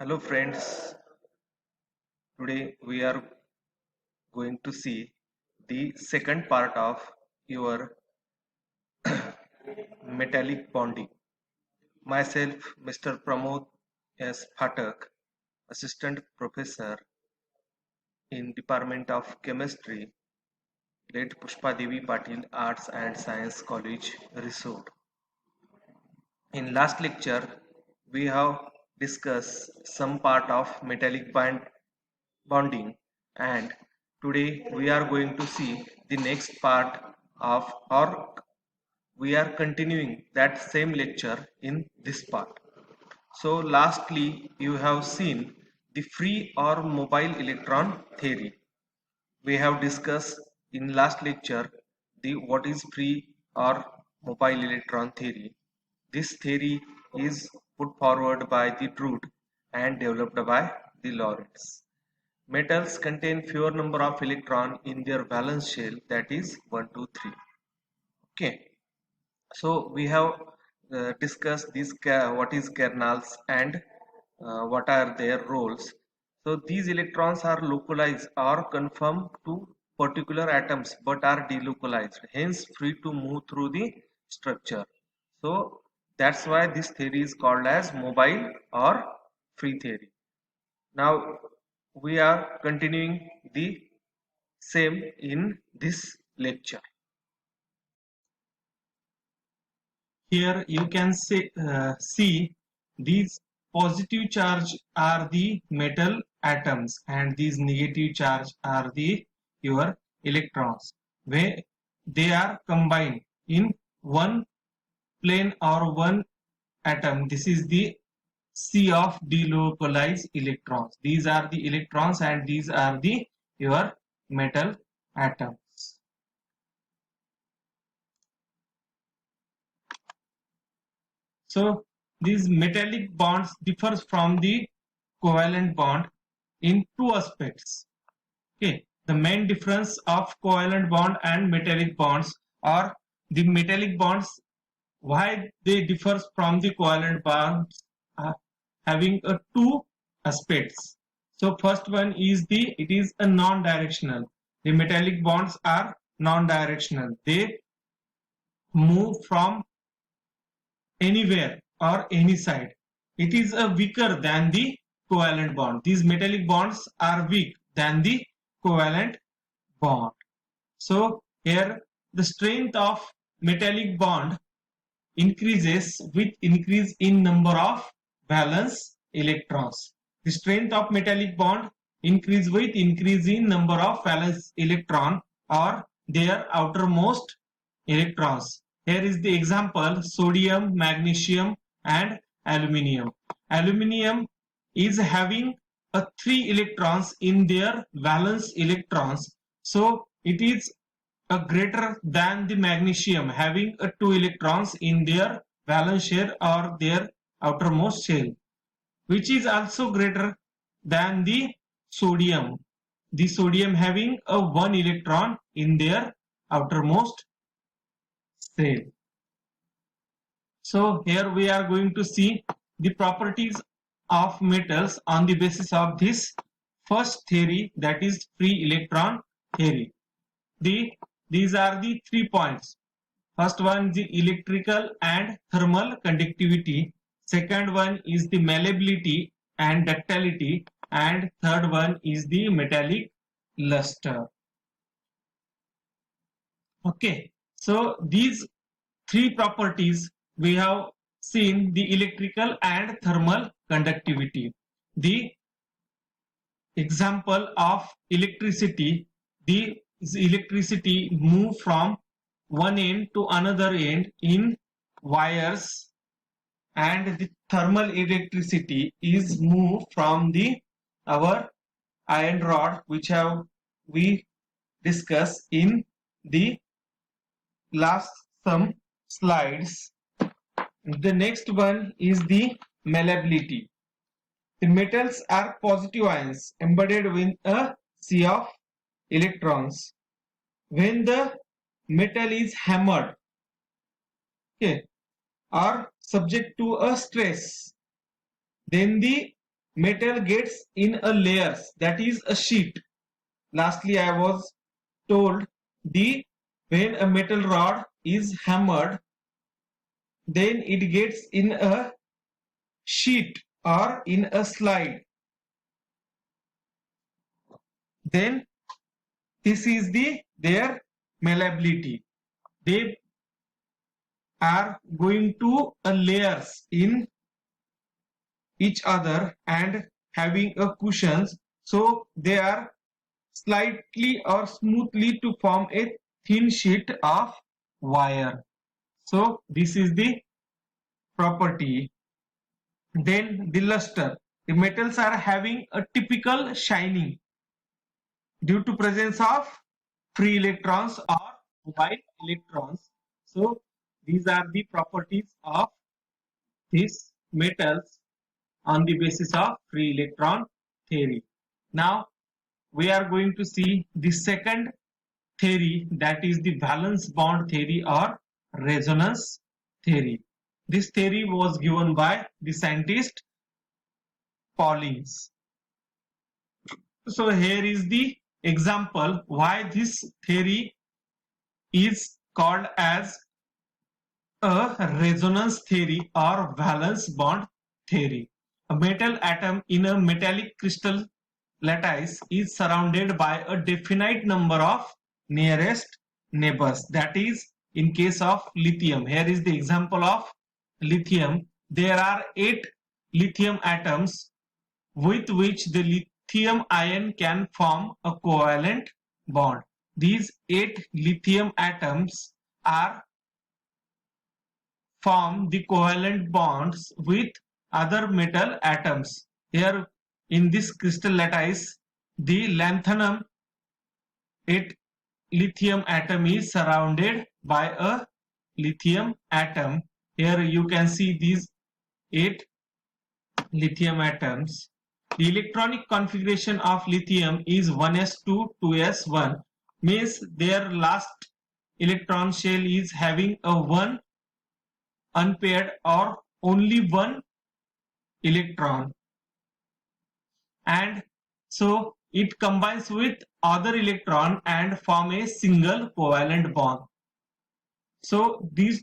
Hello friends, today we are going to see the second part of your metallic bonding. Myself, Mr. Pramod S. Phatak, Assistant Professor in Department of Chemistry, late Pushpa Devi Patil Arts and Science College, Risod. In last lecture, we have discussed some part of metallic bonding, and today we are going to see the next part of, or we are continuing that same lecture in this part. So lastly you have seen the free or mobile electron theory. We have discussed in last lecture the what is free or mobile electron theory. This theory is put forward by the Drude and developed by the Lorentz. Metals contain fewer number of electrons in their valence shell, that is 1, 2, 3. Okay, so we have discussed this what is kernels and what are their roles. So these electrons are localized or conform to particular atoms but are delocalized, hence free to move through the structure. So that's why this theory is called as mobile or free theory. Now we are continuing the same in this lecture. Here you can see these positive charge are the metal atoms and these negative charge are the your electrons, where they are combined in one plane or one atom. This is the sea of delocalized electrons. These are the electrons and these are the your metal atoms. So these metallic bonds differs from the covalent bond in two aspects. Okay, the main difference of covalent bond and metallic bonds are the metallic bonds, why they differ from the covalent bonds, having two aspects. So first one is it is a non-directional. The metallic bonds are non-directional. They move from anywhere or any side. It is a weaker than the covalent bond. These metallic bonds are weak than the covalent bond. So here the strength of metallic bond increases with increase in number of valence electrons. The strength of metallic bond increase with increase in number of valence electron or their outermost electrons. Here is the example: sodium, magnesium and aluminium. Aluminium is having 3 electrons in their valence electrons, so it is greater than the magnesium, having 2 electrons in their valence shell or their outermost shell, which is also greater than the sodium. The sodium having 1 electron in their outermost shell. So here we are going to see the properties of metals on the basis of this first theory, that is free electron theory. These are the 3 points. First one is the electrical and thermal conductivity. Second one is the malleability and ductility. And third one is the metallic luster. Okay, so these 3 properties we have seen: the electrical and thermal conductivity. The example of electricity, the electricity move from one end to another end in wires, and the thermal electricity is moved from our iron rod, which have we discussed in the last some slides. The next one is the malleability. The metals are positive ions embedded with a sea of electrons. When the metal is hammered, okay, or subject to a stress, then the metal gets in a layers, that is a sheet. Lastly, I was told when a metal rod is hammered, then it gets in a sheet or in a slide. Then this is their malleability. They are going to layers in each other and having a cushions, so they are slightly or smoothly to form a thin sheet of wire. So this is the property. Then the luster. The metals are having a typical shining due to presence of free electrons or white electrons. So these are the properties of these metals on the basis of free electron theory. Now we are going to see the second theory, that is the valence bond theory or resonance theory. This theory was given by the scientist Pauling. So here is the example why this theory is called as a resonance theory or valence bond theory. A metal atom in a metallic crystal lattice is surrounded by a definite number of nearest neighbors. That is, in case of lithium, here is the example of lithium. There are 8 lithium atoms with which the lithium ion can form a covalent bond. These 8 lithium atoms are form the covalent bonds with other metal atoms. Here in this crystal lattice, the lanthanum 8 lithium atom is surrounded by a lithium atom. Here you can see these 8 lithium atoms. The electronic configuration of lithium is 1s2 2s1, means their last electron shell is having a 1 unpaired or only 1 electron, and so it combines with other electron and form a single covalent bond. So this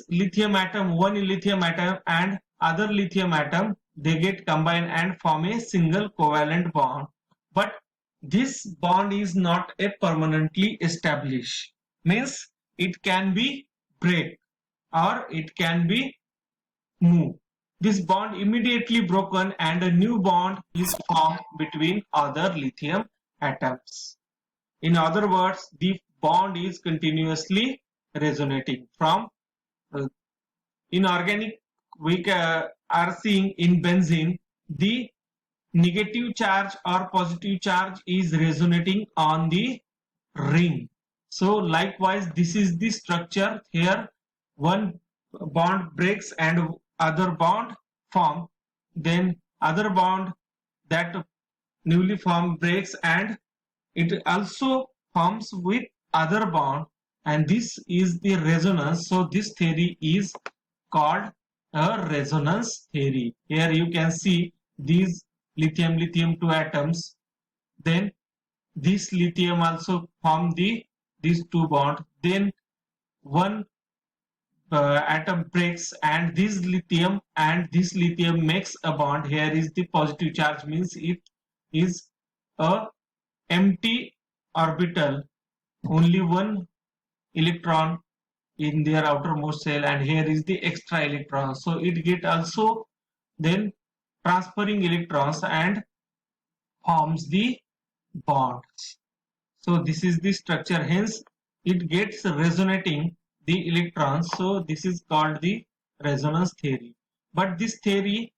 lithium atom, one lithium atom and other lithium atom, they get combined and form a single covalent bond. But this bond is not a permanently established, means it can be break or it can be move. This bond immediately broken and a new bond is formed between other lithium atoms. In other words, the bond is continuously resonating. From in organic, we are seeing in benzene, the negative charge or positive charge is resonating on the ring. So likewise, this is the structure. Here one bond breaks and other bond form, then other bond that newly formed breaks and it also forms with other bond, and this is the resonance. So this theory is called a resonance theory. Here you can see these lithium 2 atoms, then this lithium also form these 2 bond, then one atom breaks and this lithium makes a bond. Here is the positive charge, means it is a empty orbital, only 1 electron in their outermost shell, and here is the extra electron. So it get also then transferring electrons and forms the bonds. So this is the structure, hence it gets resonating the electrons. So this is called the resonance theory. But this theory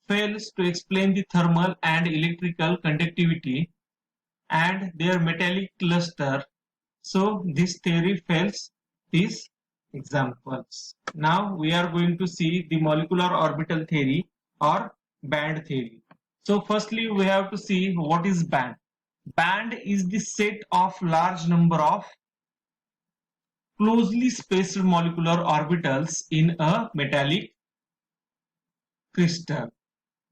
fails to explain the thermal and electrical conductivity and their metallic cluster. So this theory fails these examples. Now we are going to see the molecular orbital theory or band theory. So firstly we have to see what is band. Band is the set of large number of closely spaced molecular orbitals in a metallic crystal.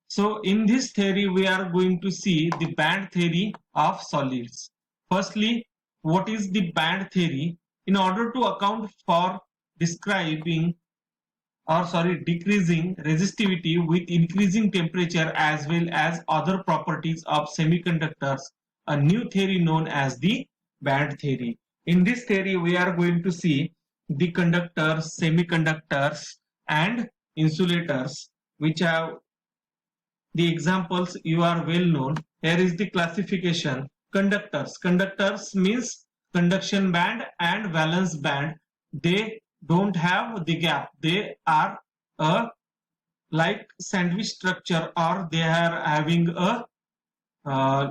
So in this theory, we are going to see the band theory of solids. Firstly, what is the band theory? In order to account for describing decreasing resistivity with increasing temperature as well as other properties of semiconductors, a new theory known as the band theory. In this theory, we are going to see the conductors, semiconductors, and insulators, which have the examples you are well known. Here is the classification. Conductors means conduction band and valence band. They don't have the gap. They are a like sandwich structure, or they are having a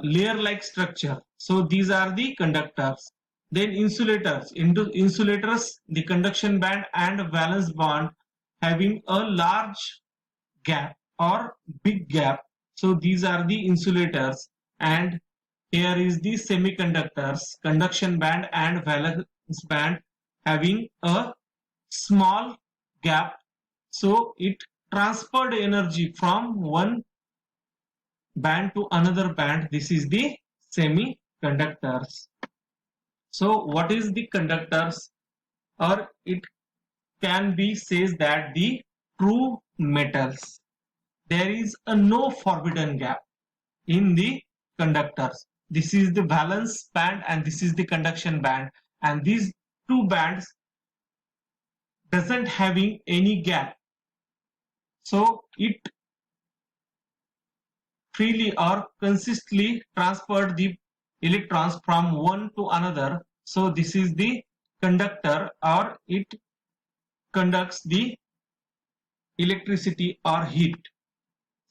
layer like structure. So these are the conductors. Then insulators. Insulators, the conduction band and valence band having a large gap or big gap. So these are the insulators. And here is the semiconductors, conduction band and valence band having a small gap. So it transferred energy from one band to another band. This is the semiconductors. So what is the conductors? Or it can be says that the true metals. There is a no forbidden gap in the conductors. This is the valence band and this is the conduction band, and these two bands doesn't having any gap. So it freely or consistently transferred the electrons from one to another. So this is the conductor, or it conducts the electricity or heat.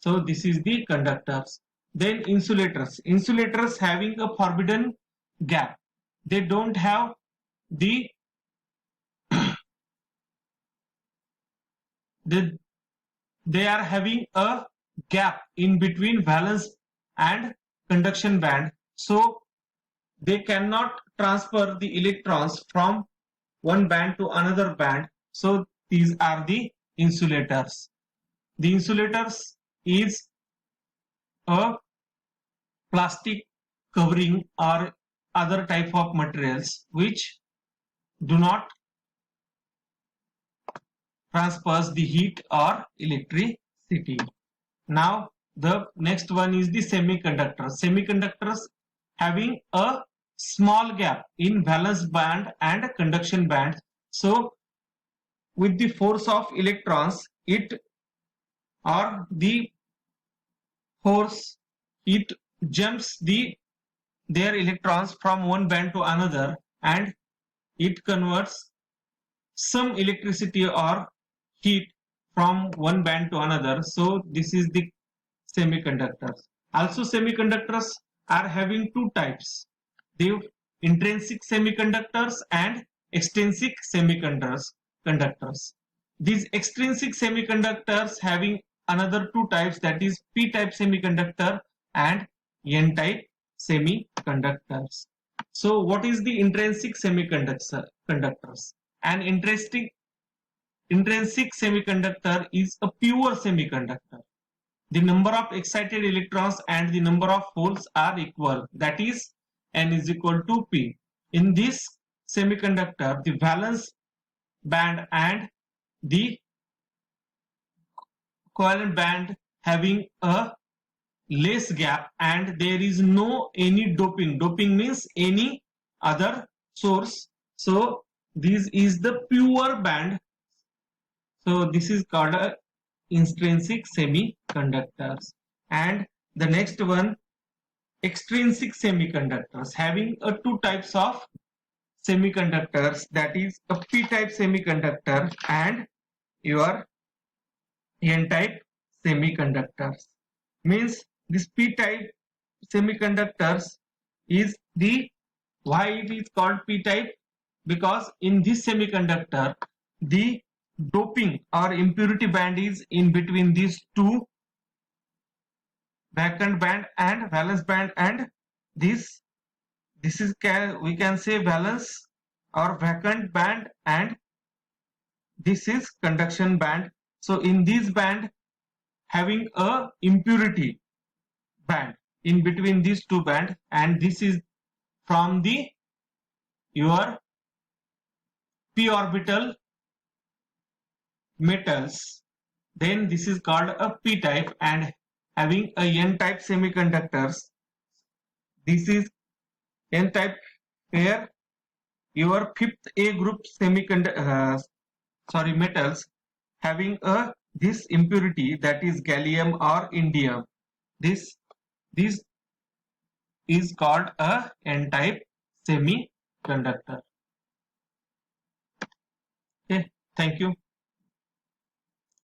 So this is the conductors. Then insulators. Insulators having a forbidden gap. They don't have the they are having a gap in between valence and conduction band. So they cannot transfer the electrons from one band to another band. So these are the insulators. The insulators is a plastic covering or other type of materials which do not transfers the heat or electricity. Now the next one is the semiconductors. Semiconductors having a small gap in valence band and conduction band. So with the force of electrons, it jumps their electrons from one band to another, and it converts some electricity or heat from one band to another. So this is the semiconductors. Also semiconductors are having two types: the intrinsic semiconductors and extrinsic semiconductors. These extrinsic semiconductors having another two types, that is p-type semiconductor and n-type semiconductors. So what is the intrinsic semiconductors? An intrinsic semiconductor is a pure semiconductor. The number of excited electrons and the number of holes are equal, that is n is equal to p. In this semiconductor, the valence band and the covalent band having a less gap, and there is no any doping. Doping means any other source. So this is the pure band. So this is called a intrinsic semiconductors. And the next one, extrinsic semiconductors, having a two types of semiconductors, that is a p-type semiconductor and your n-type semiconductors. Means this p-type semiconductors is the, why it is called p-type? Because in this semiconductor the doping or impurity band is in between these two, vacant band and valence band, and this is we can say valence or vacant band, and this is conduction band. So in this band having a impurity band in between these two bands, and this is from the your p orbital metals. Then this is called a p type, and having a n type semiconductors. This is n type, where your fifth A group metals having a this impurity, that is gallium or indium. This is called a n type semiconductor. Okay, thank you.